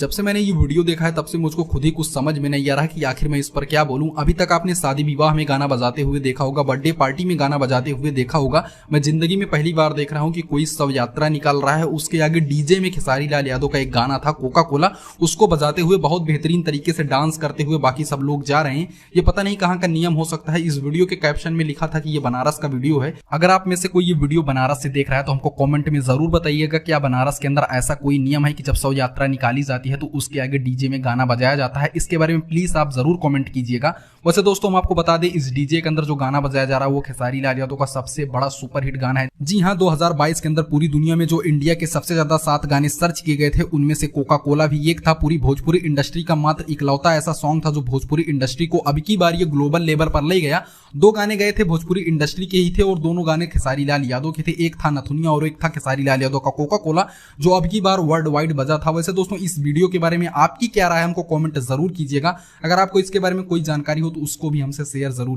जब से मैंने ये वीडियो देखा है तब से मुझको खुद ही कुछ समझ में नहीं आ रहा कि आखिर मैं इस पर क्या बोलूं। अभी तक आपने शादी विवाह में गाना बजाते हुए देखा होगा, बर्थडे पार्टी में गाना बजाते हुए देखा होगा। मैं जिंदगी में पहली बार देख रहा हूं कि कोई शव यात्रा निकाल रहा है, उसके आगे डीजे में खेसारी लाल यादव का एक गाना था कोका कोला, उसको बजाते हुए बहुत बेहतरीन तरीके से डांस करते हुए बाकी सब लोग जा रहे हैं। ये पता नहीं कहां का नियम हो सकता है। इस वीडियो के कैप्शन में लिखा था कि ये बनारस का वीडियो है। अगर आप में से कोई ये वीडियो बनारस से देख रहा है तो हमको कमेंट में जरूर बताइएगा, क्या बनारस के अंदर ऐसा कोई नियम है कि जब शव यात्रा निकाली जाती है तो उसके आगे डीजे में गाना बजाया जाता है? इसके बारे में प्लीज आप जरूर कमेंट कीजिएगा। वैसे दोस्तों हम आपको बता दें, इस डीजे के अंदर जो गाना बजाया जा रहा है वो खेसारी लाल यादव का सबसे बड़ा सुपरहिट गाना है। जी हाँ, 2022 के अंदर पूरी दुनिया में जो इंडिया के सबसे ज्यादा 7 गाने सर्च किए गए थे उनमें से कोका कोला भी एक था। पूरी भोजपुरी इंडस्ट्री का मात्र इकलौता ऐसा सॉन्ग था जो भोजपुरी इंडस्ट्री को अब की बार ये ग्लोबल लेवल पर ले गया। 2 गाने गए थे भोजपुरी इंडस्ट्री के ही थे और दोनों गाने खेसारी लाल यादव के थे। एक था नथुनिया और एक था खेसारी लाल यादव का कोका कोला, जो अब की बार वर्ल्ड वाइड बजा था। वैसे दोस्तों इस वीडियो के बारे में आपकी क्या राय है हमको कमेंट जरूर कीजिएगा। अगर आपको इसके बारे में कोई जानकारी हो तो उसको भी हमसे शेयर जरूर